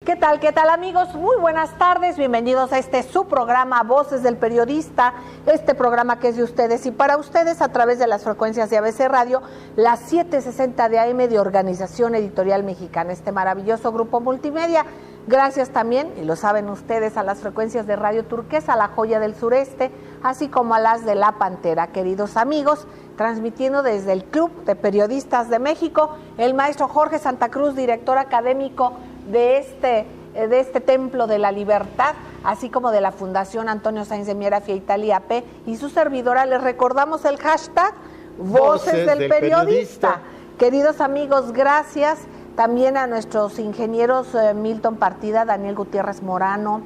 ¿Qué tal amigos? Muy buenas tardes, bienvenidos a su programa Voces del Periodista, este programa que es de ustedes y para ustedes a través de las frecuencias de ABC Radio, las 760 de AM de Organización Editorial Mexicana, este maravilloso grupo multimedia. Gracias también, y lo saben ustedes, a las frecuencias de Radio Turquesa, La Joya del Sureste, así como a las de La Pantera. Queridos amigos, transmitiendo desde el Club de Periodistas de México, el maestro Jorge Santa Cruz, director académico de este Templo de la Libertad, así como de la Fundación Antonio Sáenz de Miera Italia P, y su servidora. Les recordamos el hashtag Voces del Periodista. Queridos amigos, gracias también a nuestros ingenieros Milton Partida, Daniel Gutiérrez Morano,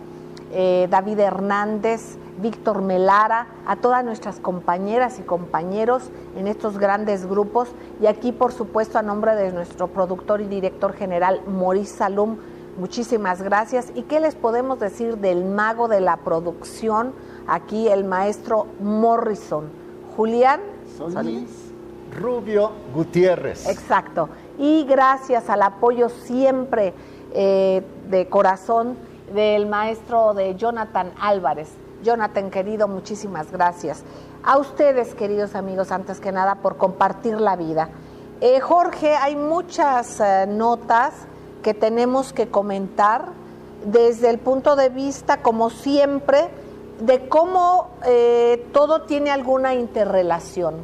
David Hernández, Víctor Melara, a todas nuestras compañeras y compañeros en estos grandes grupos, y aquí por supuesto a nombre de nuestro productor y director general Maurice Salum, muchísimas gracias. ¿Y qué les podemos decir del mago de la producción? Aquí el maestro Morrison, Julián Solís Rubio Gutiérrez. Exacto, y gracias al apoyo siempre de corazón del maestro de Jonathan Álvarez. Jonathan, querido, muchísimas gracias. A ustedes, queridos amigos, antes que nada, por compartir la vida. Jorge, hay muchas notas que tenemos que comentar desde el punto de vista, como siempre, de cómo todo tiene alguna interrelación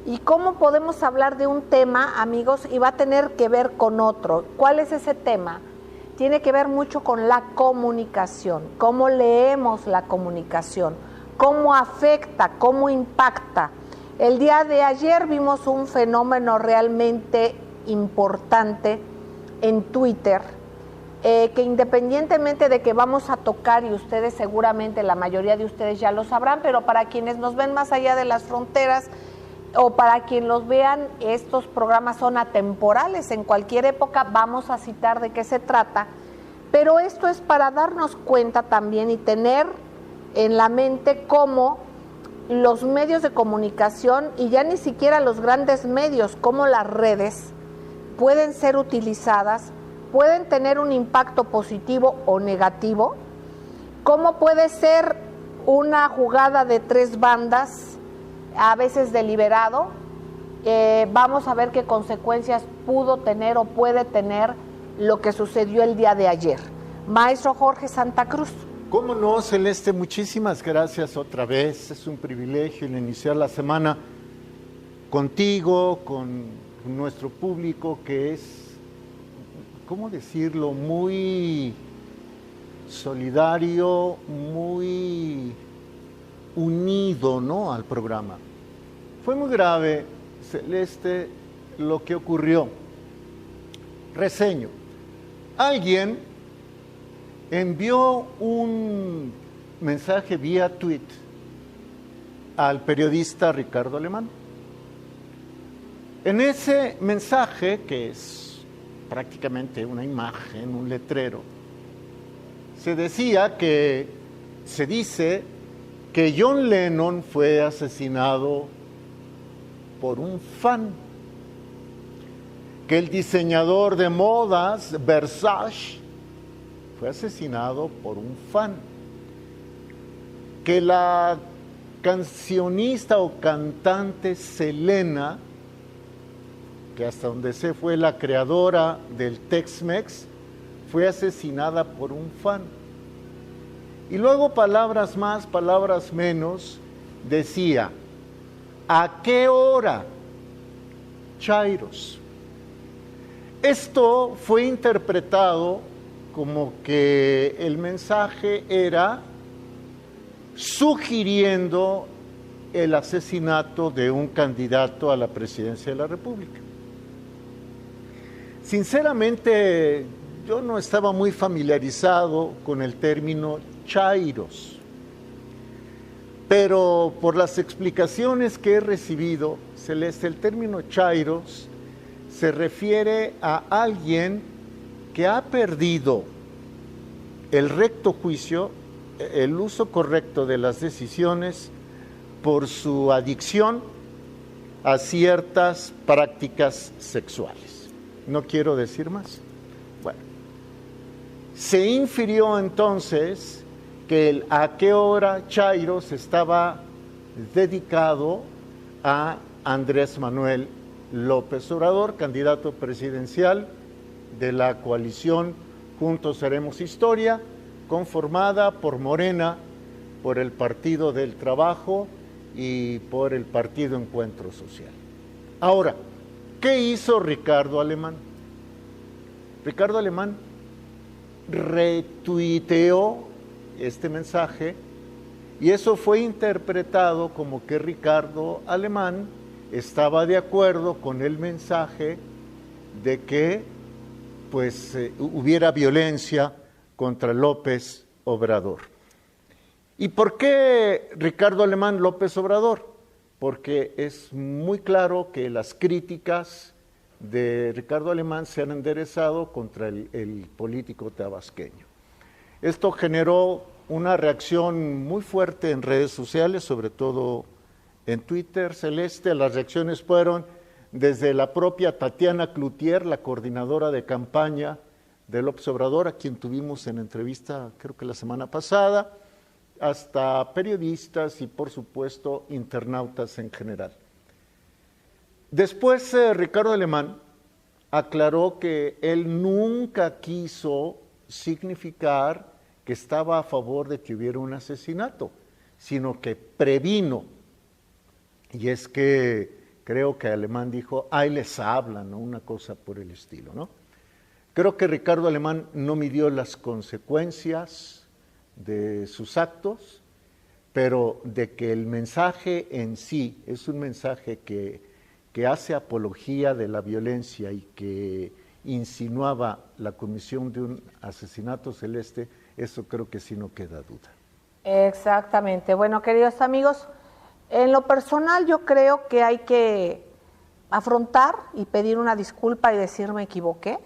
y cómo podemos hablar de un tema, amigos, y va a tener que ver con otro. ¿Cuál es ese tema? Tiene que ver mucho con la comunicación, cómo leemos la comunicación, cómo afecta, cómo impacta. El día de ayer vimos un fenómeno realmente importante en Twitter, que independientemente de que vamos a tocar, y ustedes seguramente, la mayoría de ustedes ya lo sabrán, pero para quienes nos ven más allá de las fronteras, o para quien los vean, estos programas son atemporales, en cualquier época vamos a citar de qué se trata, pero esto es para darnos cuenta también y tener en la mente cómo los medios de comunicación, y ya ni siquiera los grandes medios, como las redes, pueden ser utilizadas, pueden tener un impacto positivo o negativo, cómo puede ser una jugada de tres bandas, a veces deliberado. Vamos a ver qué consecuencias pudo tener o puede tener lo que sucedió el día de ayer. Maestro Jorge Santa Cruz. ¿Cómo no, Celeste? Muchísimas gracias otra vez. Es un privilegio el iniciar la semana contigo, con nuestro público que es, ¿cómo decirlo?, muy solidario, muy unido, ¿no?, al programa. Fue muy grave, Celeste, lo que ocurrió. Reseño. Alguien envió un mensaje vía tweet al periodista Ricardo Alemán. En ese mensaje, que es prácticamente una imagen, un letrero, se dice que John Lennon fue asesinado por un fan, que el diseñador de modas Versace fue asesinado por un fan, que la cancionista o cantante Selena, que hasta donde sé fue la creadora del Tex-Mex, fue asesinada por un fan. Y luego, palabras más, palabras menos, decía: ¿a qué hora? Chairos. Esto fue interpretado como que el mensaje era sugiriendo el asesinato de un candidato a la presidencia de la República. Sinceramente, yo no estaba muy familiarizado con el término chairos, pero por las explicaciones que he recibido, Celeste, el término chairos se refiere a alguien que ha perdido el recto juicio, el uso correcto de las decisiones por su adicción a ciertas prácticas sexuales. No quiero decir más. Bueno, Se infirió entonces que el a qué hora Chairos estaba dedicado a Andrés Manuel López Obrador, candidato presidencial de la coalición Juntos Haremos Historia, conformada por Morena, por el Partido del Trabajo y por el Partido Encuentro Social. Ahora, ¿qué hizo Ricardo Alemán? Ricardo Alemán retuiteó este mensaje y eso fue interpretado como que Ricardo Alemán estaba de acuerdo con el mensaje de que hubiera violencia contra López Obrador. ¿Y por qué Ricardo Alemán López Obrador? Porque es muy claro que las críticas de Ricardo Alemán se han enderezado contra el político tabasqueño. Esto generó una reacción muy fuerte en redes sociales, sobre todo en Twitter, Celeste. Las reacciones fueron desde la propia Tatiana Cloutier, la coordinadora de campaña de López Obrador, a quien tuvimos en entrevista creo que la semana pasada, hasta periodistas y por supuesto internautas en general. Después Ricardo Alemán aclaró que él nunca quiso significar que estaba a favor de que hubiera un asesinato, sino que previno. Y es que creo que Alemán dijo, ahí les hablan, ¿no? Una cosa por el estilo, ¿no? Creo que Ricardo Alemán no midió las consecuencias de sus actos, pero de que el mensaje en sí es un mensaje que hace apología de la violencia y que insinuaba la comisión de un asesinato, Celeste, eso creo que sí no queda duda. Exactamente. Bueno, queridos amigos, en lo personal yo creo que hay que afrontar y pedir una disculpa y decir me equivoqué,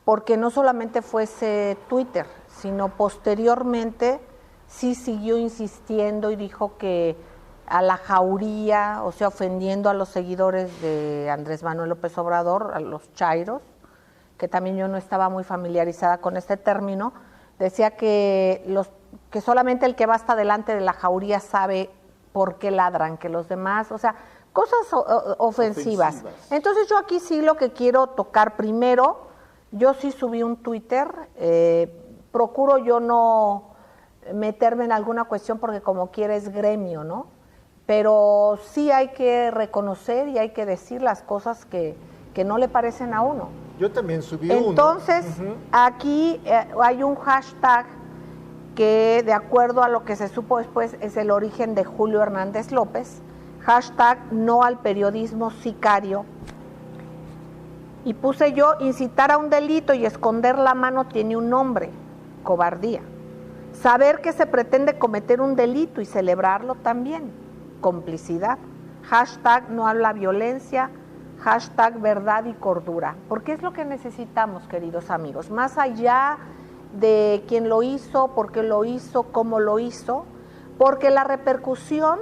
porque no solamente fue ese Twitter, sino posteriormente sí siguió insistiendo y dijo que a la jauría, o sea, ofendiendo a los seguidores de Andrés Manuel López Obrador, a los chairos, que también yo no estaba muy familiarizada con este término, decía que solamente el que va hasta delante de la jauría sabe por qué ladran, que los demás, o sea, cosas ofensivas. Entonces yo aquí sí lo que quiero tocar primero, yo sí subí un Twitter, procuro yo no meterme en alguna cuestión porque como quiera es gremio, ¿no? Pero sí hay que reconocer y hay que decir las cosas que no le parecen a uno. Yo también subí Entonces, aquí hay un hashtag que de acuerdo a lo que se supo después es el origen de Julio Hernández López, hashtag no al periodismo sicario. Y puse yo, incitar a un delito y esconder la mano tiene un nombre, cobardía. Saber que se pretende cometer un delito y celebrarlo también, complicidad. Hashtag no a la violencia, hashtag verdad y cordura. Porque es lo que necesitamos, queridos amigos, más allá de quién lo hizo, por qué lo hizo, cómo lo hizo, porque la repercusión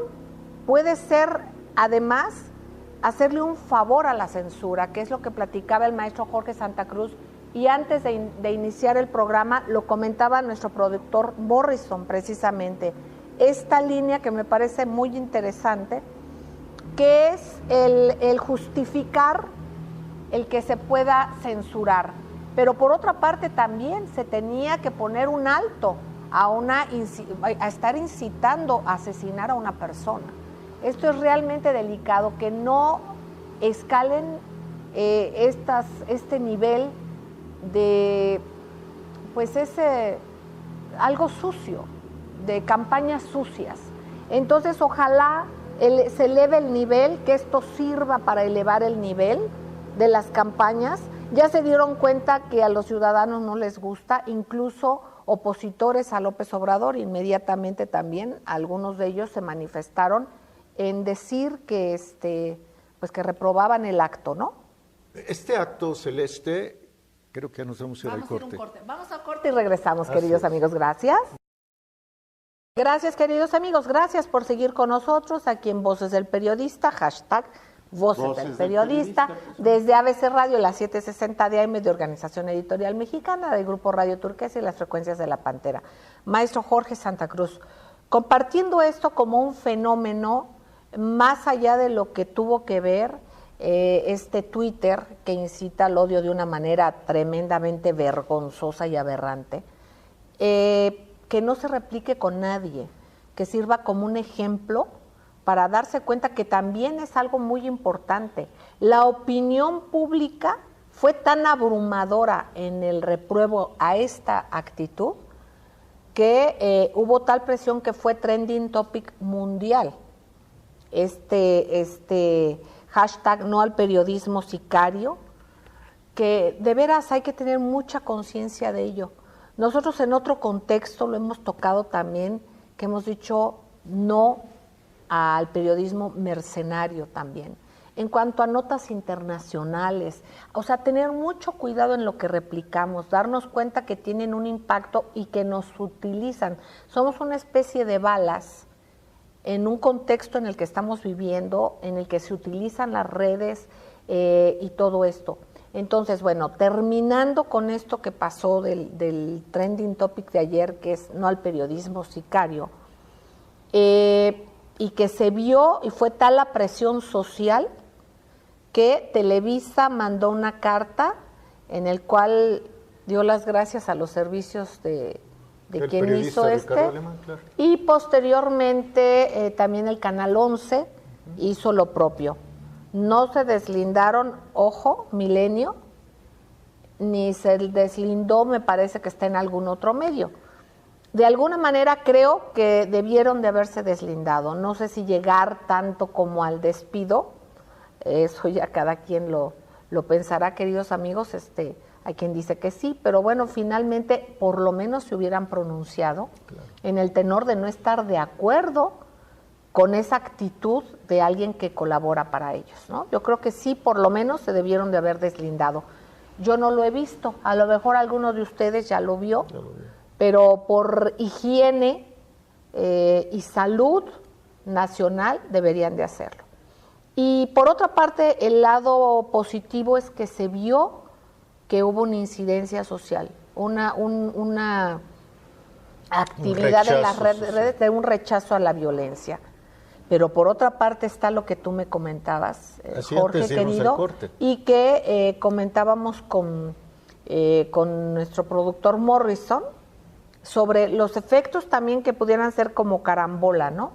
puede ser, además, hacerle un favor a la censura, que es lo que platicaba el maestro Jorge Santa Cruz, y antes de iniciar el programa lo comentaba nuestro productor Morrison, precisamente, esta línea que me parece muy interesante, que es el justificar el que se pueda censurar. Pero por otra parte también se tenía que poner un alto a estar incitando a asesinar a una persona. Esto es realmente delicado, que no escalen este nivel de, pues algo sucio, de campañas sucias. Entonces ojalá se eleve el nivel, que esto sirva para elevar el nivel de las campañas. Ya se dieron cuenta que a los ciudadanos no les gusta, incluso opositores a López Obrador, inmediatamente también, algunos de ellos se manifestaron en decir que pues que reprobaban el acto, ¿no? Este acto, Celeste, creo que nos vamos a ir al corte. Vamos a corte y regresamos, queridos amigos, gracias. Gracias, queridos amigos, gracias por seguir con nosotros aquí en Voces del Periodista, hashtag Voces del Periodista, desde ABC Radio, las 7:60 de AM de Organización Editorial Mexicana, del Grupo Radio Turquesa y las frecuencias de La Pantera. Maestro Jorge Santa Cruz, compartiendo esto como un fenómeno, más allá de lo que tuvo que ver este Twitter que incita al odio de una manera tremendamente vergonzosa y aberrante, que no se replique con nadie, que sirva como un ejemplo para darse cuenta que también es algo muy importante. La opinión pública fue tan abrumadora en el repruebo a esta actitud que hubo tal presión que fue trending topic mundial. Este hashtag no al periodismo sicario, que de veras hay que tener mucha conciencia de ello. Nosotros en otro contexto lo hemos tocado también, que hemos dicho no al periodismo mercenario también. En cuanto a notas internacionales, o sea, tener mucho cuidado en lo que replicamos, darnos cuenta que tienen un impacto y que nos utilizan. Somos una especie de balas en un contexto en el que estamos viviendo, en el que se utilizan las redes y todo esto. Entonces, bueno, terminando con esto que pasó del trending topic de ayer, que es no al periodismo sicario, y que se vio y fue tal la presión social que Televisa mandó una carta en el cual dio las gracias a los servicios de quien hizo Alemán, claro. Y posteriormente también el Canal 11 hizo lo propio. No se deslindaron, ojo, Milenio, ni se deslindó, me parece que está en algún otro medio. De alguna manera creo que debieron de haberse deslindado. No sé si llegar tanto como al despido, eso ya cada quien lo pensará, queridos amigos. Hay quien dice que sí, pero bueno, finalmente por lo menos se hubieran pronunciado en el tenor de no estar de acuerdo con esa actitud de alguien que colabora para ellos, ¿no? Yo creo que sí, por lo menos se debieron de haber deslindado. Yo no lo he visto, a lo mejor alguno de ustedes ya lo vio, pero por higiene y salud nacional deberían de hacerlo. Y por otra parte, el lado positivo es que se vio que hubo una incidencia social, una actividad en las redes de un rechazo a la violencia. Pero por otra parte está lo que tú me comentabas, Jorge querido, y que comentábamos con nuestro productor Morrison sobre los efectos también que pudieran ser como carambola, ¿no?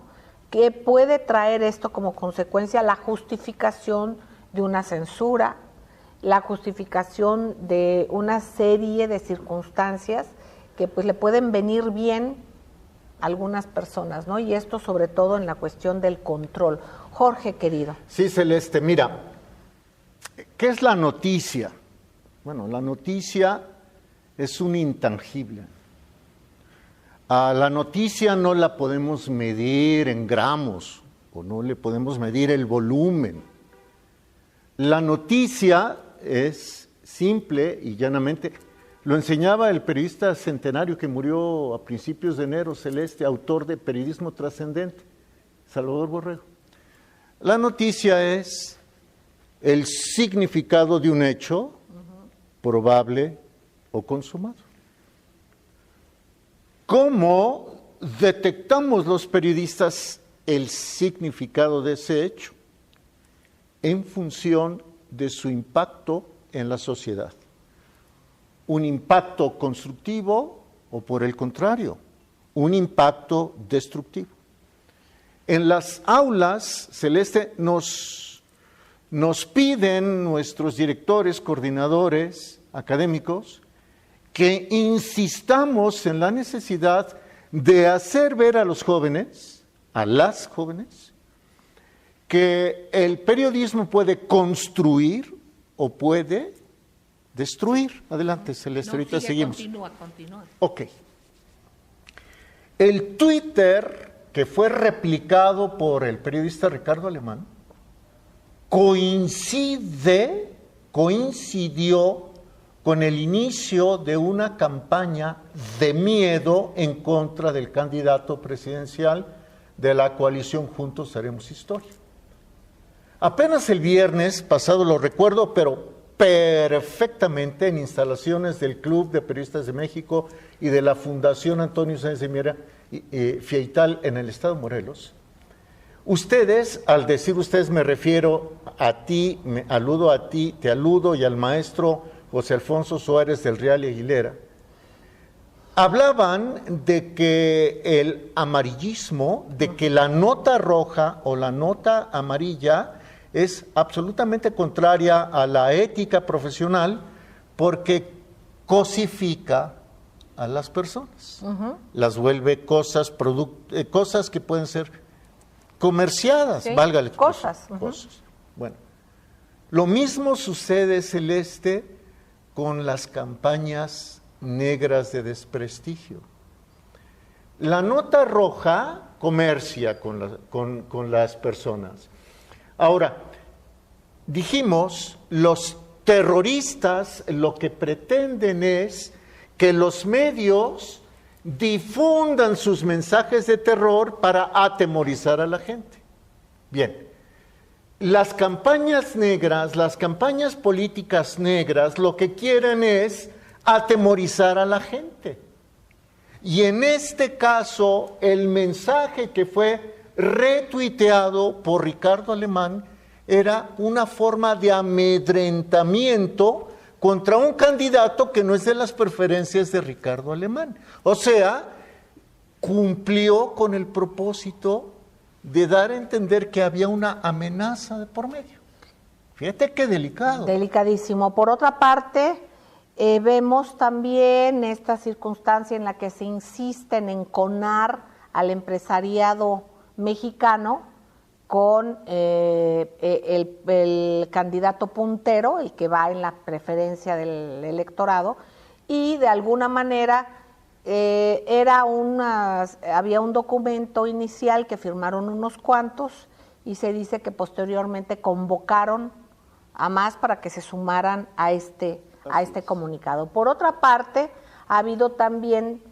Que puede traer esto como consecuencia la justificación de una censura, la justificación de una serie de circunstancias que pues le pueden venir bien a algunas personas, ¿no? Y esto sobre todo en la cuestión del control. Jorge, querido. Sí, Celeste, mira, ¿qué es la noticia? Bueno, la noticia es un intangible. A la noticia no la podemos medir en gramos o no le podemos medir el volumen. La noticia es simple y llanamente, lo enseñaba el periodista centenario que murió a principios de enero, Celeste, autor de Periodismo Trascendente, Salvador Borrego. La noticia es el significado de un hecho probable o consumado. ¿Cómo detectamos los periodistas el significado de ese hecho? En función de su impacto en la sociedad. Un impacto constructivo o, por el contrario, un impacto destructivo. En las aulas, Celeste, nos piden nuestros directores, coordinadores académicos, que insistamos en la necesidad de hacer ver a los jóvenes, a las jóvenes, que el periodismo puede construir o puede destruir. Adelante, Celeste, ahorita seguimos. Continúa. Ok. El Twitter, que fue replicado por el periodista Ricardo Alemán, coincidió con el inicio de una campaña de miedo en contra del candidato presidencial de la coalición Juntos Haremos Historia. Apenas el viernes pasado, lo recuerdo, pero perfectamente, en instalaciones del Club de Periodistas de México y de la Fundación Antonio Sáenz de Miera Fieital en el estado de Morelos. Ustedes, al decir ustedes me refiero a ti, me aludo a ti, te aludo y al maestro José Alfonso Suárez del Real y Aguilera, hablaban de que el amarillismo, de que la nota roja o la nota amarilla es absolutamente contraria a la ética profesional porque cosifica a las personas, las vuelve cosas que pueden ser comerciadas, sí, valga la expresión. Cosas. Bueno, lo mismo sucede, Celeste, con las campañas negras de desprestigio. La nota roja comercia con las personas. Ahora, dijimos, los terroristas lo que pretenden es que los medios difundan sus mensajes de terror para atemorizar a la gente. Bien, las campañas negras, las campañas políticas negras, lo que quieren es atemorizar a la gente. Y en este caso, el mensaje que fue retuiteado por Ricardo Alemán era una forma de amedrentamiento contra un candidato que no es de las preferencias de Ricardo Alemán. O sea, cumplió con el propósito de dar a entender que había una amenaza de por medio. Fíjate qué delicado. Delicadísimo. Por otra parte, vemos también esta circunstancia en la que se insiste en enconar al empresariado mexicano con el candidato puntero, el que va en la preferencia del electorado, y de alguna manera había un documento inicial que firmaron unos cuantos y se dice que posteriormente convocaron a más para que se sumaran a este comunicado. Por otra parte, ha habido también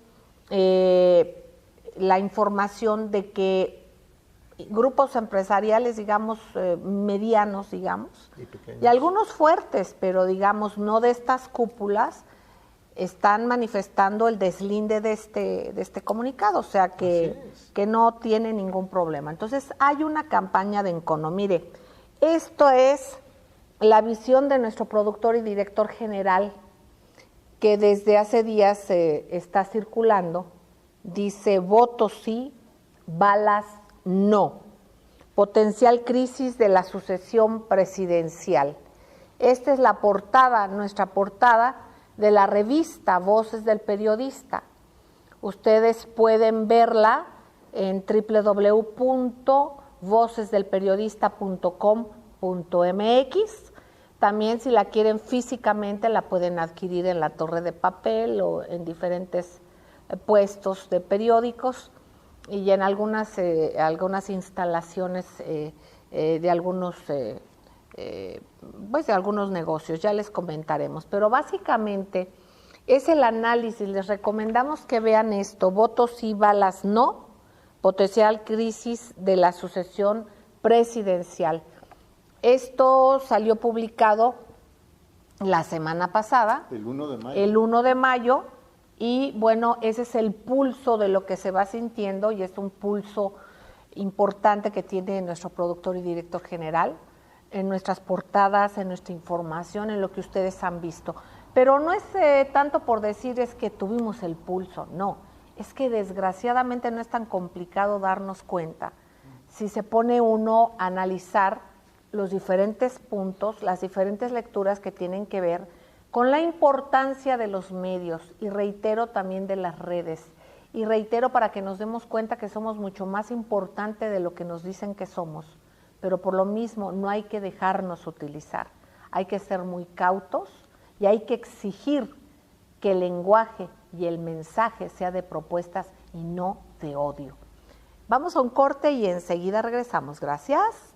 la información de que grupos empresariales, digamos, medianos, digamos, y algunos fuertes, pero digamos, no de estas cúpulas, están manifestando el deslinde de este comunicado, o sea que no tiene ningún problema. Entonces, hay una campaña de encono. Mire, esto es la visión de nuestro productor y director general, que desde hace días está circulando. Dice: voto sí, balas no. Potencial crisis de la sucesión presidencial. Esta es la portada, nuestra portada de la revista Voces del Periodista. Ustedes pueden verla en www.vocesdelperiodista.com.mx. También, si la quieren físicamente, la pueden adquirir en la Torre de Papel o en diferentes puestos de periódicos y en algunas instalaciones de algunos de algunos negocios, ya les comentaremos, pero básicamente es el análisis. Les recomendamos que vean esto: votos sí, balas no, potencial crisis de la sucesión presidencial. Esto salió publicado la semana pasada, el 1 de mayo, y bueno, ese es el pulso de lo que se va sintiendo, y es un pulso importante que tiene nuestro productor y director general en nuestras portadas, en nuestra información, en lo que ustedes han visto. Pero no es tanto por decir es que tuvimos el pulso, no, es que desgraciadamente no es tan complicado darnos cuenta si se pone uno a analizar los diferentes puntos, las diferentes lecturas que tienen que ver con la importancia de los medios, y reitero también de las redes, y reitero para que nos demos cuenta que somos mucho más importante de lo que nos dicen que somos, pero por lo mismo no hay que dejarnos utilizar, hay que ser muy cautos y hay que exigir que el lenguaje y el mensaje sea de propuestas y no de odio. Vamos a un corte y enseguida regresamos. Gracias.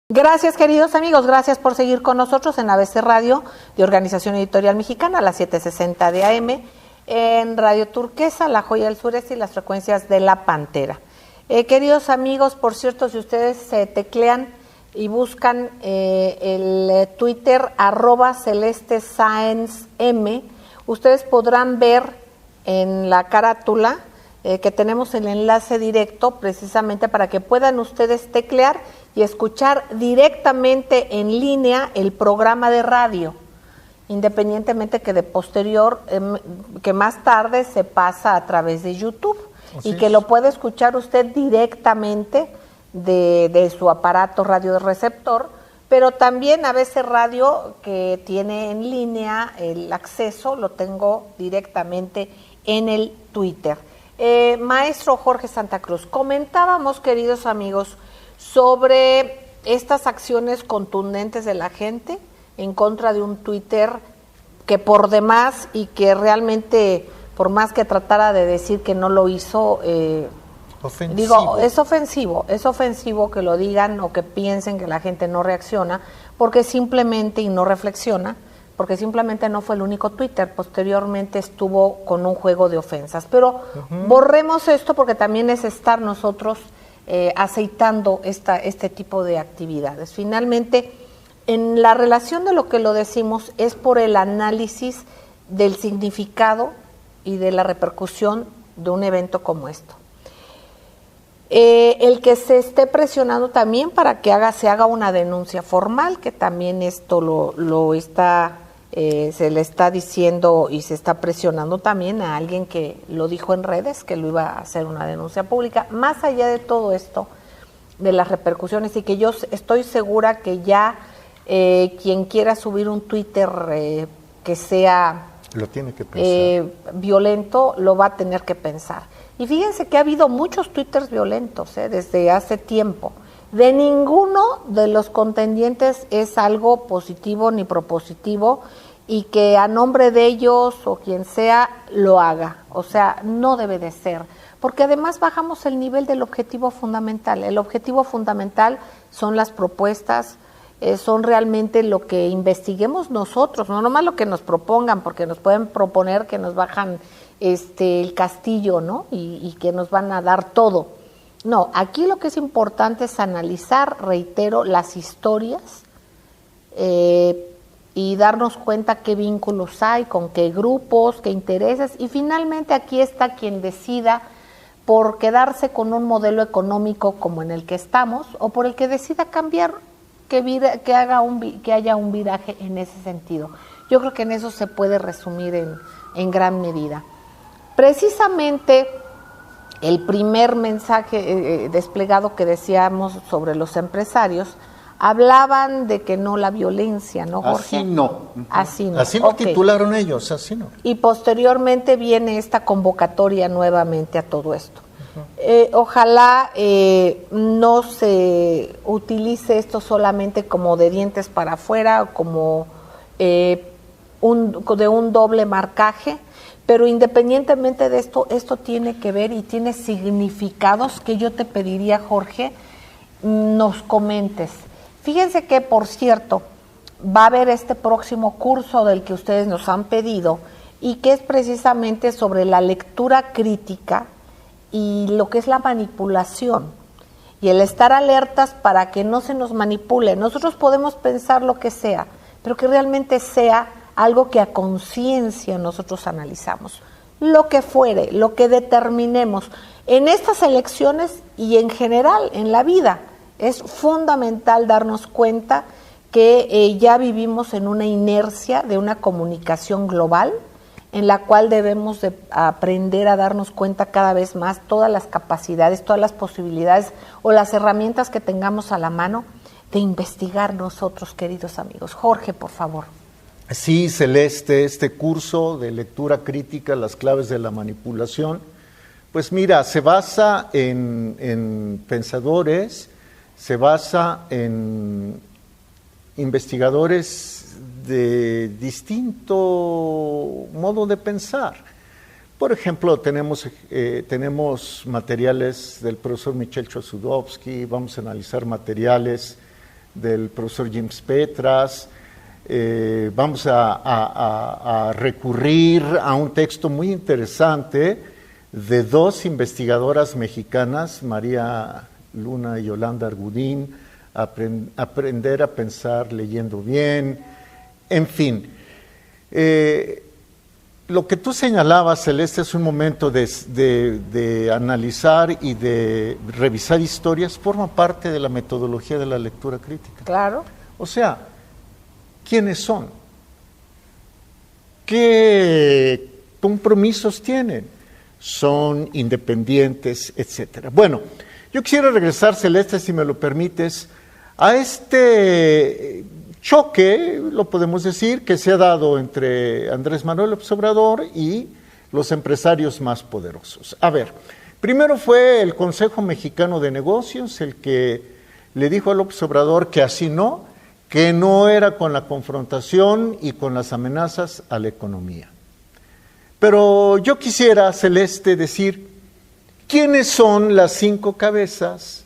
Gracias, queridos amigos, gracias por seguir con nosotros en ABC Radio de Organización Editorial Mexicana, a las 7:60 de AM, en Radio Turquesa, La Joya del Sureste y las frecuencias de La Pantera. Queridos amigos, por cierto, si ustedes teclean y buscan el Twitter @CelesteSaenzM, ustedes podrán ver en la carátula que tenemos el enlace directo precisamente para que puedan ustedes teclear y escuchar directamente en línea el programa de radio, independientemente que de posterior, que más tarde se pasa a través de YouTube. Así y que lo puede escuchar usted directamente de su aparato radio de receptor, pero también a veces radio que tiene en línea el acceso, lo tengo directamente en el Twitter. Maestro Jorge Santa Cruz, comentábamos, queridos amigos, sobre estas acciones contundentes de la gente en contra de un Twitter que por demás y que realmente, por más que tratara de decir que no lo hizo, digo, es ofensivo que lo digan o que piensen que la gente no reacciona porque simplemente y no reflexiona, porque simplemente no fue el único Twitter, posteriormente estuvo con un juego de ofensas. Pero borremos esto porque también es estar nosotros aceitando este tipo de actividades. Finalmente, en la relación de lo que lo decimos es por el análisis del significado y de la repercusión de un evento como esto. El que se esté presionando también para que se haga una denuncia formal, que también esto lo está, se le está diciendo y se está presionando también a alguien que lo dijo en redes, que lo iba a hacer una denuncia pública. Más allá de todo esto, de las repercusiones, y que yo estoy segura que ya quien quiera subir un Twitter que sea lo tiene que pensar. Violento, lo va a tener que pensar. Y fíjense que ha habido muchos Twitters violentos desde hace tiempo. De ninguno de los contendientes es algo positivo ni propositivo y que a nombre de ellos o quien sea lo haga. O sea, no debe de ser. Porque además bajamos el nivel del objetivo fundamental. El objetivo fundamental son las propuestas, son realmente lo que investiguemos nosotros, no nomás lo que nos propongan, porque nos pueden proponer que nos bajan el castillo, ¿no? Y que nos van a dar todo. No, aquí lo que es importante es analizar, reitero, las historias y darnos cuenta qué vínculos hay, con qué grupos, qué intereses, y finalmente aquí está quien decida por quedarse con un modelo económico como en el que estamos o por el que decida cambiar, que haya un viraje en ese sentido. Yo creo que en eso se puede resumir en gran medida. Precisamente el primer mensaje desplegado que decíamos sobre los empresarios, hablaban de que no la violencia, ¿no, Jorge? Así no. Así no. Así lo titularon ellos, así no. Y posteriormente viene esta convocatoria nuevamente a todo esto. Ojalá no se utilice esto solamente como de dientes para afuera, como de un doble marcaje, pero independientemente de esto tiene que ver y tiene significados que yo te pediría, Jorge, nos comentes. Fíjense que, por cierto, va a haber este próximo curso del que ustedes nos han pedido y que es precisamente sobre la lectura crítica y lo que es la manipulación y el estar alertas para que no se nos manipule. Nosotros podemos pensar lo que sea, pero que realmente sea algo que a conciencia nosotros analizamos. Lo que fuere, lo que determinemos. En estas elecciones y en general en la vida es fundamental darnos cuenta que ya vivimos en una inercia de una comunicación global en la cual debemos de aprender a darnos cuenta cada vez más todas las capacidades, todas las posibilidades o las herramientas que tengamos a la mano de investigar nosotros, queridos amigos. Jorge, por favor. Sí, Celeste, este curso de lectura crítica, las claves de la manipulación, pues mira, se basa en pensadores, se basa en investigadores de distinto modo de pensar. Por ejemplo, tenemos materiales del profesor Michel Chossudovsky, vamos a analizar materiales del profesor James Petras, vamos a recurrir a un texto muy interesante de dos investigadoras mexicanas, María Luna y Yolanda Argudín, aprender a pensar leyendo bien, en fin. Lo que tú señalabas, Celeste, es un momento de analizar y de revisar historias, forma parte de la metodología de la lectura crítica. Claro. O sea, ¿quiénes son? ¿Qué compromisos tienen? ¿Son independientes, etcétera? Bueno, yo quisiera regresar, Celeste, si me lo permites, a este choque, lo podemos decir, que se ha dado entre Andrés Manuel López Obrador y los empresarios más poderosos. A ver, primero fue el Consejo Mexicano de Negocios el que le dijo a López Obrador que así no, que no era con la confrontación y con las amenazas a la economía. Pero yo quisiera, Celeste, decir, ¿quiénes son las 5 cabezas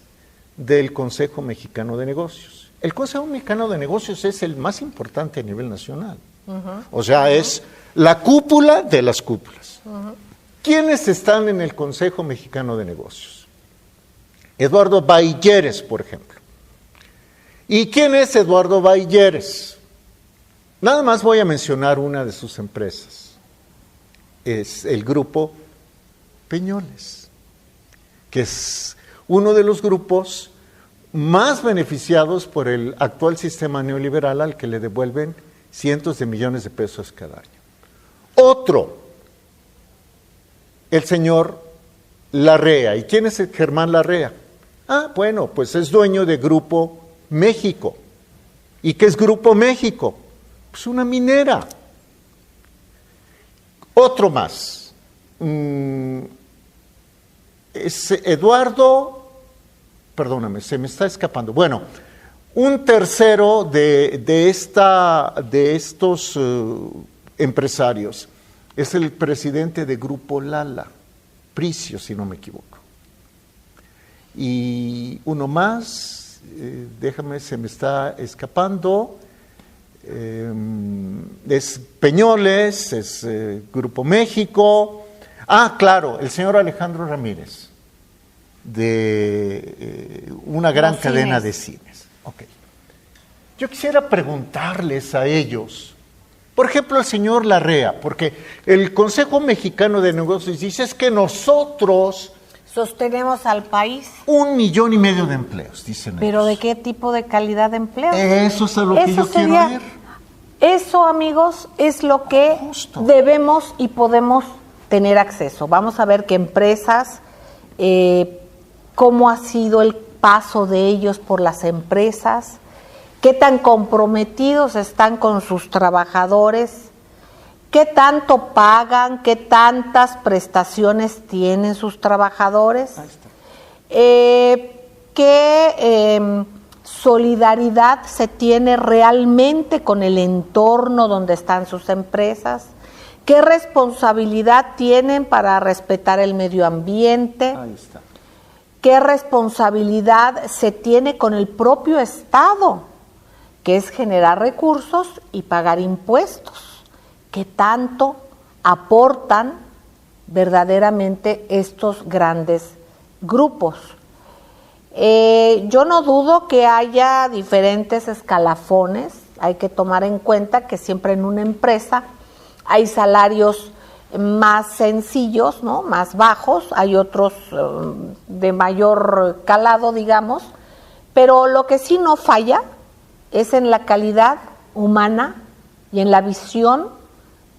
del Consejo Mexicano de Negocios? El Consejo Mexicano de Negocios es el más importante a nivel nacional. O sea, es la cúpula de las cúpulas. ¿Quiénes están en el Consejo Mexicano de Negocios? Eduardo Bailleres, por ejemplo. ¿Y quién es Eduardo Bailleres? Nada más voy a mencionar una de sus empresas. Es el grupo Peñoles, que es uno de los grupos más beneficiados por el actual sistema neoliberal al que le devuelven cientos de millones de pesos cada año. Otro, el señor Larrea. ¿Y quién es el Germán Larrea? Ah, bueno, pues es dueño de Grupo México. ¿Y qué es Grupo México? Pues una minera. Otro más. Es Eduardo... Perdóname, se me está escapando. Bueno, un tercero de estos empresarios es el presidente de Grupo Lala, Pricio, si no me equivoco. Y uno más, déjame, se me está escapando, es Peñoles, es Grupo México. Ah, claro, el señor Alejandro Ramírez, de una gran cadena de cines. Okay. Yo quisiera preguntarles a ellos, por ejemplo, al señor Larrea, porque el Consejo Mexicano de Negocios dice es que nosotros sostenemos al país. 1,5 millones de empleos, dicen. ¿Pero ellos. de qué tipo de calidad de empleo? Eso es a lo que yo quiero ver. Eso, amigos, es lo que debemos y podemos tener acceso. Vamos a ver qué empresas... cómo ha sido el paso de ellos por las empresas, qué tan comprometidos están con sus trabajadores, qué tanto pagan, qué tantas prestaciones tienen sus trabajadores, qué solidaridad se tiene realmente con el entorno donde están sus empresas, qué responsabilidad tienen para respetar el medio ambiente. Ahí está. ¿Qué responsabilidad se tiene con el propio Estado, que es generar recursos y pagar impuestos? ¿Qué tanto aportan verdaderamente estos grandes grupos? Yo no dudo que haya diferentes escalafones. Hay que tomar en cuenta que siempre en una empresa hay salarios más sencillos, ¿no? Más bajos, hay otros de mayor calado, digamos, pero lo que sí no falla es en la calidad humana y en la visión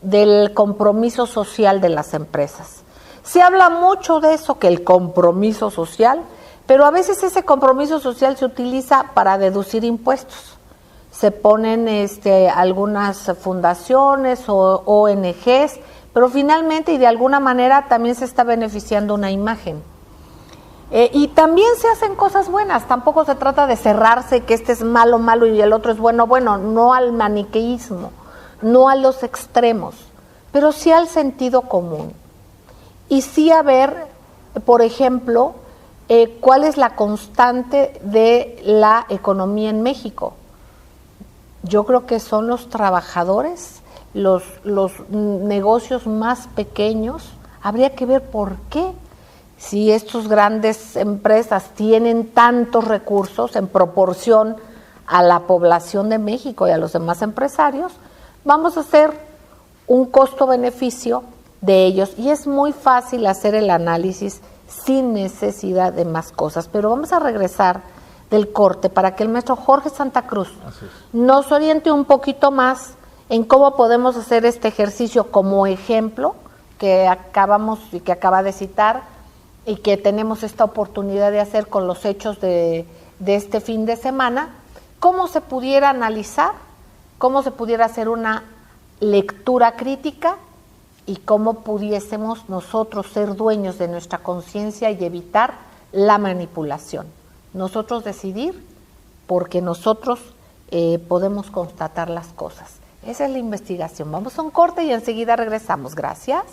del compromiso social de las empresas. Se habla mucho de eso, que el compromiso social, pero a veces ese compromiso social se utiliza para deducir impuestos. Se ponen algunas fundaciones o ONGs, pero finalmente y de alguna manera también se está beneficiando una imagen. Y también se hacen cosas buenas, tampoco se trata de cerrarse que este es malo, malo y el otro es bueno, bueno, no al maniqueísmo, no a los extremos, pero sí al sentido común. Y sí a ver, por ejemplo, cuál es la constante de la economía en México. Yo creo que son los trabajadores, los negocios más pequeños. Habría que ver por qué si estas grandes empresas tienen tantos recursos en proporción a la población de México y a los demás empresarios, vamos a hacer un costo-beneficio de ellos. Y es muy fácil hacer el análisis sin necesidad de más cosas. Pero vamos a regresar del corte para que el maestro Jorge Santa Cruz nos oriente un poquito más en cómo podemos hacer este ejercicio como ejemplo que acaba de citar, y que tenemos esta oportunidad de hacer con los hechos de este fin de semana, cómo se pudiera analizar, cómo se pudiera hacer una lectura crítica y cómo pudiésemos nosotros ser dueños de nuestra conciencia y evitar la manipulación. Nosotros decidir porque nosotros podemos constatar las cosas. Esa es la investigación. Vamos a un corte y enseguida regresamos. Gracias.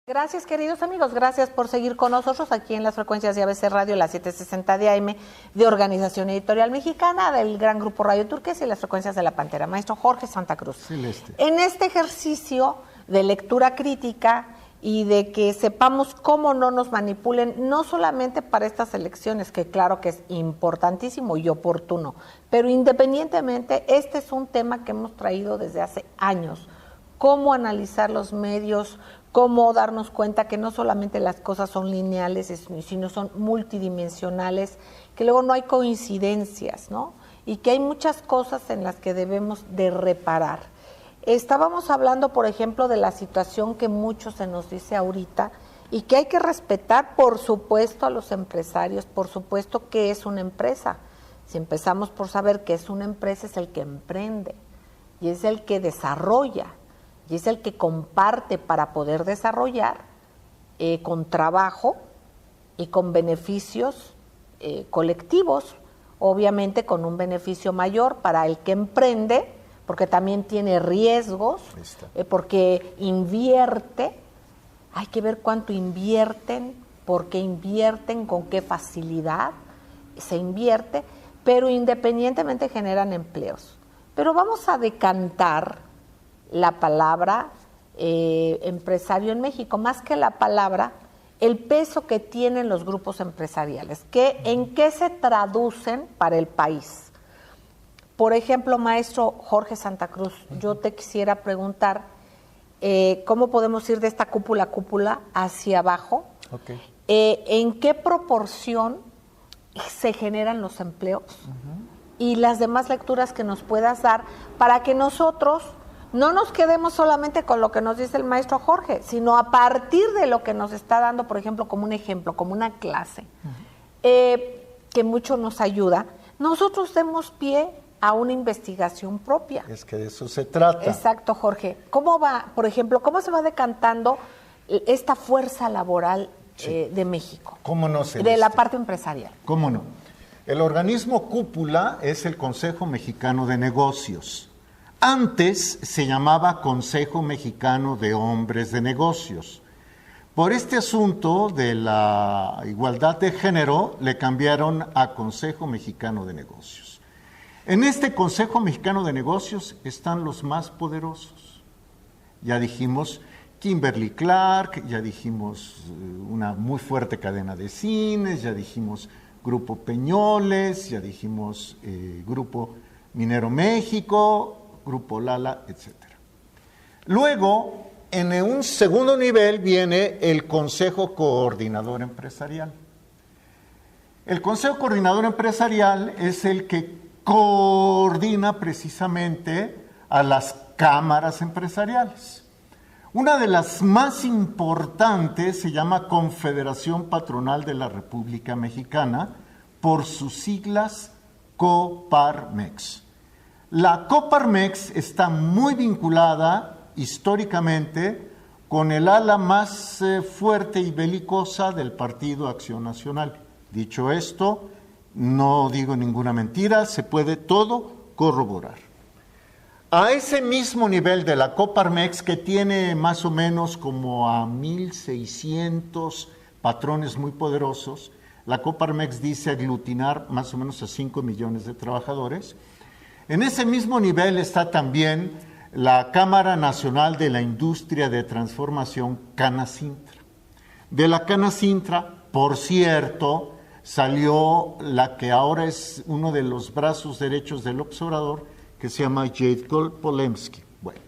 Gracias, queridos amigos, gracias por seguir con nosotros aquí en las frecuencias de ABC Radio, la 760 de AM, de Organización Editorial Mexicana, del Gran Grupo Radio Turquesa y las frecuencias de La Pantera. Maestro Jorge Santa Cruz. Celeste. En este ejercicio de lectura crítica y de que sepamos cómo no nos manipulen, no solamente para estas elecciones, que claro que es importantísimo y oportuno, pero independientemente, este es un tema que hemos traído desde hace años. Cómo analizar los medios, cómo darnos cuenta que no solamente las cosas son lineales, sino son multidimensionales, que luego no hay coincidencias, ¿no? Y que hay muchas cosas en las que debemos de reparar. Estábamos hablando, por ejemplo, de la situación que mucho se nos dice ahorita y que hay que respetar, por supuesto, a los empresarios, por supuesto que es una empresa. Si empezamos por saber que es una empresa, es el que emprende y es el que desarrolla. Y es el que comparte para poder desarrollar con trabajo y con beneficios colectivos, obviamente con un beneficio mayor para el que emprende, porque también tiene riesgos, porque invierte, hay que ver cuánto invierten, por qué invierten, con qué facilidad se invierte, pero independientemente generan empleos. Pero vamos a decantar la palabra empresario en México, más que la palabra, el peso que tienen los grupos empresariales, en qué se traducen para el país. Por ejemplo, maestro Jorge Santa Cruz, yo te quisiera preguntar, ¿cómo podemos ir de esta cúpula hacia abajo? Okay. ¿En qué proporción se generan los empleos? Y las demás lecturas que nos puedas dar para que nosotros no nos quedemos solamente con lo que nos dice el maestro Jorge, sino a partir de lo que nos está dando, por ejemplo, como un ejemplo, como una clase, que mucho nos ayuda, nosotros demos pie a una investigación propia. Es que de eso se trata. Exacto, Jorge. ¿Cómo va, por ejemplo, cómo se va decantando esta fuerza laboral de México? ¿Cómo no, de la parte empresarial. ¿Cómo no? El organismo cúpula es el Consejo Mexicano de Negocios. Antes se llamaba Consejo Mexicano de Hombres de Negocios. Por este asunto de la igualdad de género le cambiaron a Consejo Mexicano de Negocios. En este Consejo Mexicano de Negocios están los más poderosos. Ya dijimos Kimberly Clark, ya dijimos una muy fuerte cadena de cines, ya dijimos Grupo Peñoles, ya dijimos Grupo Minero México, Grupo Lala, etc. Luego, en un segundo nivel viene el Consejo Coordinador Empresarial. El Consejo Coordinador Empresarial es el que coordina precisamente a las cámaras empresariales. Una de las más importantes se llama Confederación Patronal de la República Mexicana, por sus siglas Coparmex. La Coparmex está muy vinculada históricamente con el ala más fuerte y belicosa del Partido Acción Nacional. Dicho esto, no digo ninguna mentira, se puede todo corroborar. A ese mismo nivel de la Coparmex, que tiene más o menos como a 1,600 patrones muy poderosos, la Coparmex dice aglutinar más o menos a 5 millones de trabajadores. En ese mismo nivel está también la Cámara Nacional de la Industria de Transformación, Canacintra. De la Canacintra, por cierto, salió la que ahora es uno de los brazos derechos del López Obrador, que se llama Jadko Polemski. Bueno,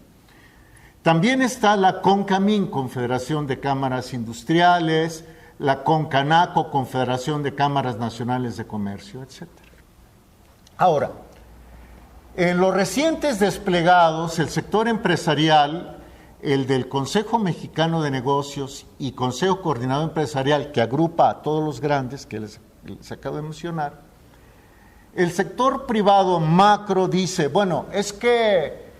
también está la CONCAMIN, Confederación de Cámaras Industriales, la CONCANACO, Confederación de Cámaras Nacionales de Comercio, etc. Ahora, en los recientes desplegados, el sector empresarial, el del Consejo Mexicano de Negocios y Consejo Coordinador Empresarial, que agrupa a todos los grandes que les acabo de mencionar, el sector privado macro dice, bueno, es que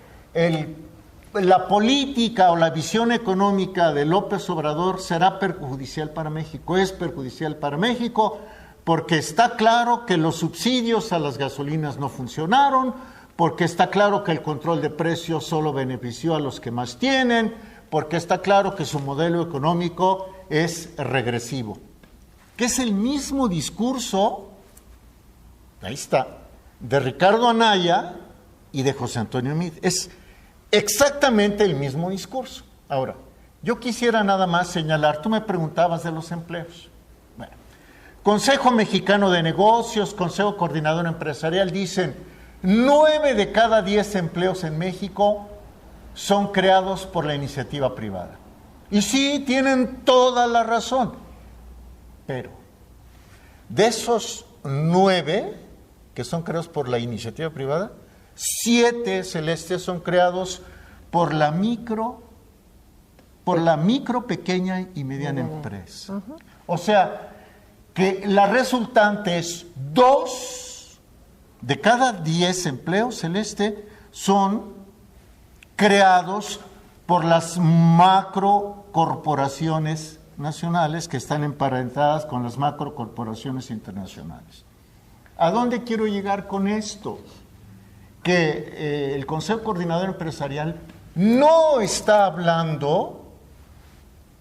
la política o la visión económica de López Obrador será perjudicial para México, es perjudicial para México, porque está claro que los subsidios a las gasolinas no funcionaron, porque está claro que el control de precios solo benefició a los que más tienen, porque está claro que su modelo económico es regresivo. Que es el mismo discurso, ahí está, de Ricardo Anaya y de José Antonio Meade. Es exactamente el mismo discurso. Ahora, yo quisiera nada más señalar, tú me preguntabas de los empleos. Bueno, Consejo Mexicano de Negocios, Consejo Coordinador Empresarial dicen 9 de cada 10 empleos en México son creados por la iniciativa privada. Y sí, tienen toda la razón. Pero de esos 9 que son creados por la iniciativa privada, 7, Celeste, son creados por la micro, pequeña y mediana empresa. O sea, que la resultante es 2 de cada 10 empleos, Celeste, son creados por las macrocorporaciones nacionales que están emparentadas con las macrocorporaciones internacionales. ¿A dónde quiero llegar con esto? Que el Consejo Coordinador Empresarial no está hablando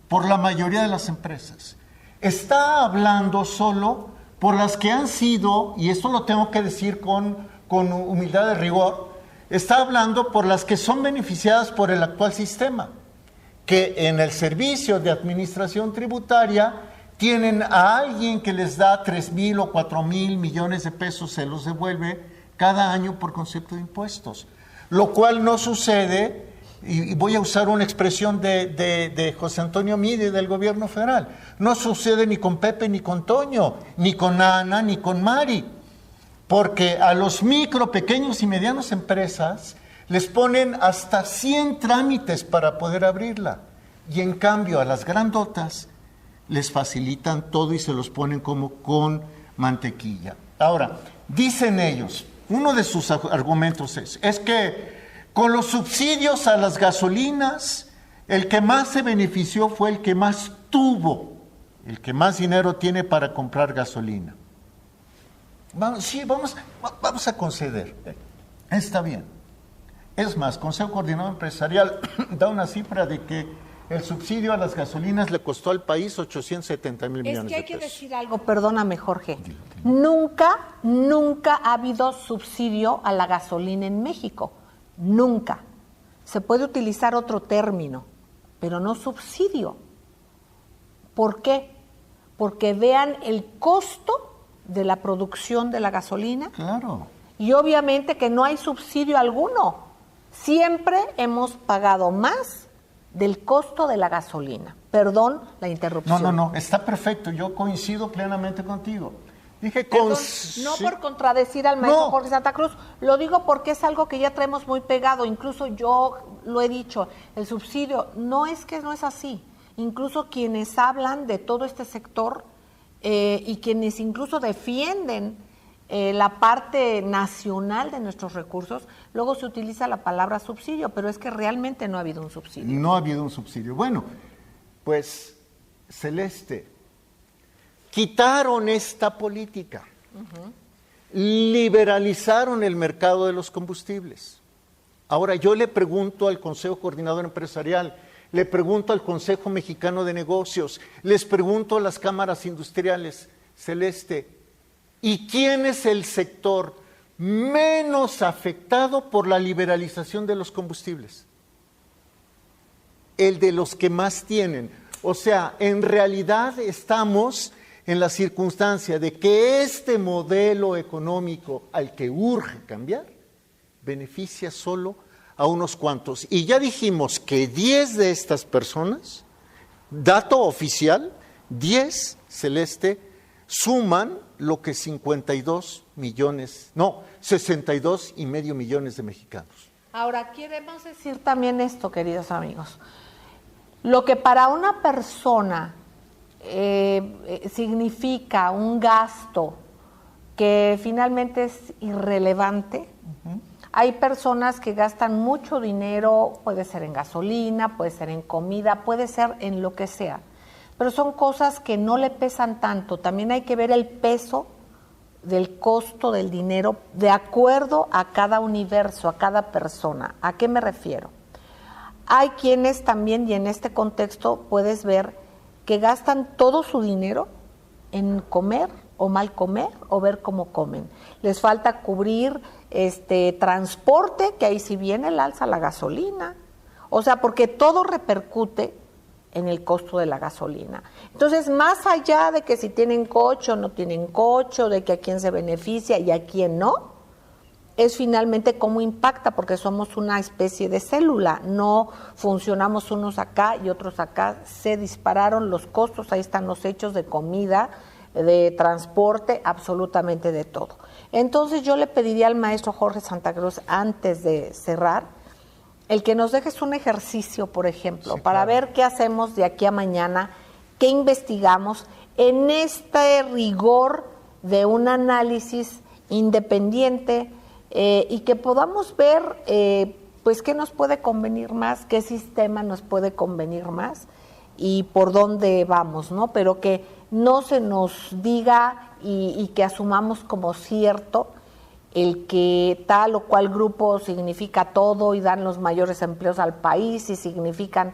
por la mayoría de las empresas. Está hablando solo por las que han sido, y esto lo tengo que decir con humildad de rigor, está hablando por las que son beneficiadas por el actual sistema, que en el servicio de administración tributaria tienen a alguien que les da 3,000 o 4,000 millones de pesos, se los devuelve cada año por concepto de impuestos, lo cual no sucede, y voy a usar una expresión de José Antonio Meade del gobierno federal, no sucede ni con Pepe ni con Toño, ni con Ana ni con Mari, porque a los micro, pequeños y medianos empresas les ponen hasta 100 trámites para poder abrirla, y en cambio a las grandotas les facilitan todo y se los ponen como con mantequilla. Ahora, dicen ellos, uno de sus argumentos es que con los subsidios a las gasolinas, el que más se benefició fue el que más tuvo, el que más dinero tiene para comprar gasolina. Vamos a conceder, está bien. Es más, Consejo Coordinador Empresarial da una cifra de que el subsidio a las gasolinas le costó al país 870,000 millones de pesos. Es que hay que decir algo, perdóname, Jorge. Nunca ha habido subsidio a la gasolina en México. Nunca. Se puede utilizar otro término, pero no subsidio. ¿Por qué? Porque vean el costo de la producción de la gasolina. Claro. Y obviamente que no hay subsidio alguno. Siempre hemos pagado más del costo de la gasolina. Perdón la interrupción. No, está perfecto. Yo coincido plenamente contigo. Dije Perdón, no por contradecir al maestro Jorge Santa Cruz, lo digo porque es algo que ya traemos muy pegado, incluso yo lo he dicho, el subsidio, no es así, incluso quienes hablan de todo este sector y quienes incluso defienden la parte nacional de nuestros recursos, luego se utiliza la palabra subsidio, pero es que realmente no ha habido un subsidio. No ha habido un subsidio. Bueno, pues Celeste, quitaron esta política, liberalizaron el mercado de los combustibles. Ahora yo le pregunto al Consejo Coordinador Empresarial, le pregunto al Consejo Mexicano de Negocios, les pregunto a las cámaras industriales, Celeste, ¿y quién es el sector menos afectado por la liberalización de los combustibles? El de los que más tienen. O sea, en realidad estamos en la circunstancia de que este modelo económico al que urge cambiar beneficia solo a unos cuantos. Y ya dijimos que 10 de estas personas, dato oficial, 10, Celeste, suman lo que 62 y medio millones de mexicanos. Ahora, queremos decir también esto, queridos amigos. Lo que para una persona significa un gasto que finalmente es irrelevante, hay personas que gastan mucho dinero, puede ser en gasolina, puede ser en comida, puede ser en lo que sea, pero son cosas que no le pesan tanto. También hay que ver el peso del costo del dinero de acuerdo a cada universo, a cada persona. ¿A qué me refiero? Hay quienes también, y en este contexto puedes ver que gastan todo su dinero en comer o mal comer o ver cómo comen. Les falta cubrir transporte, que ahí sí viene el alza, la gasolina. O sea, porque todo repercute en el costo de la gasolina. Entonces, más allá de que si tienen coche o no tienen coche, de que a quién se beneficia y a quién no, es finalmente cómo impacta, porque somos una especie de célula, no funcionamos unos acá y otros acá. Se dispararon los costos, ahí están los hechos de comida, de transporte, absolutamente de todo. Entonces yo le pediría al maestro Jorge Santa Cruz, antes de cerrar, el que nos dejes un ejercicio, por ejemplo, para ver qué hacemos de aquí a mañana, qué investigamos en este rigor de un análisis independiente, y que podamos ver pues qué nos puede convenir más, qué sistema nos puede convenir más y por dónde vamos, ¿no? Pero que no se nos diga y que asumamos como cierto el que tal o cual grupo significa todo y dan los mayores empleos al país y significan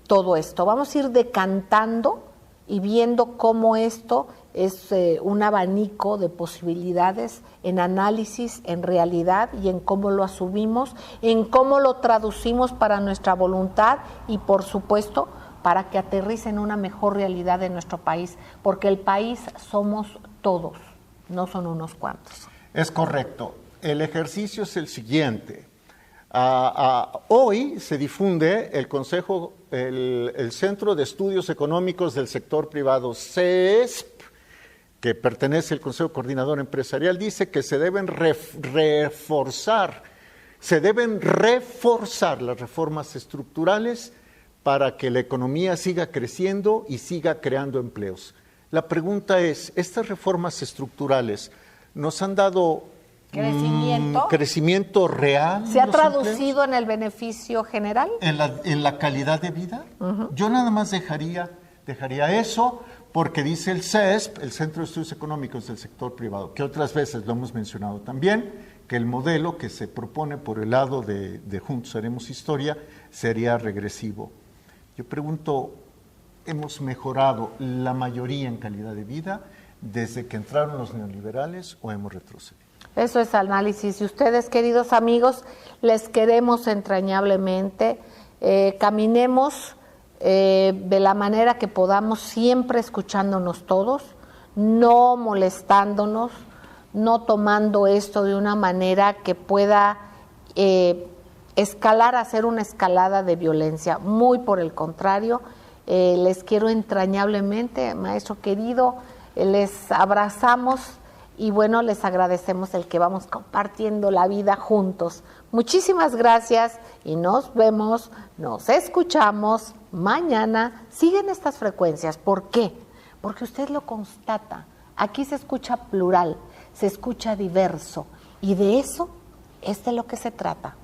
todo esto. Vamos a ir decantando y viendo cómo esto es un abanico de posibilidades en análisis, en realidad y en cómo lo asumimos, en cómo lo traducimos para nuestra voluntad y, por supuesto, para que aterrice en una mejor realidad de nuestro país, porque el país somos todos, no son unos cuantos. Es correcto. El ejercicio es el siguiente. Hoy se difunde el Centro de Estudios Económicos del Sector Privado, CESP, que pertenece al Consejo Coordinador Empresarial, dice que se deben reforzar las reformas estructurales para que la economía siga creciendo y siga creando empleos. La pregunta es, ¿estas reformas estructurales nos han dado crecimiento real? ¿Se ha traducido en el beneficio general? ¿En la calidad de vida? Yo nada más dejaría eso, porque dice el CESP, el Centro de Estudios Económicos del Sector Privado, que otras veces lo hemos mencionado también, que el modelo que se propone por el lado de Juntos Haremos Historia sería regresivo. Yo pregunto, ¿hemos mejorado la mayoría en calidad de vida desde que entraron los neoliberales o hemos retrocedido? Eso es análisis. Y ustedes, queridos amigos, les queremos entrañablemente. Caminemos de la manera que podamos, siempre escuchándonos todos, no molestándonos, no tomando esto de una manera que pueda escalar a ser una escalada de violencia. Muy por el contrario, les quiero entrañablemente, maestro querido, les abrazamos y bueno, les agradecemos el que vamos compartiendo la vida juntos. Muchísimas gracias y nos vemos, nos escuchamos mañana. Siguen estas frecuencias. ¿Por qué? Porque usted lo constata. Aquí se escucha plural, se escucha diverso y de eso es de lo que se trata.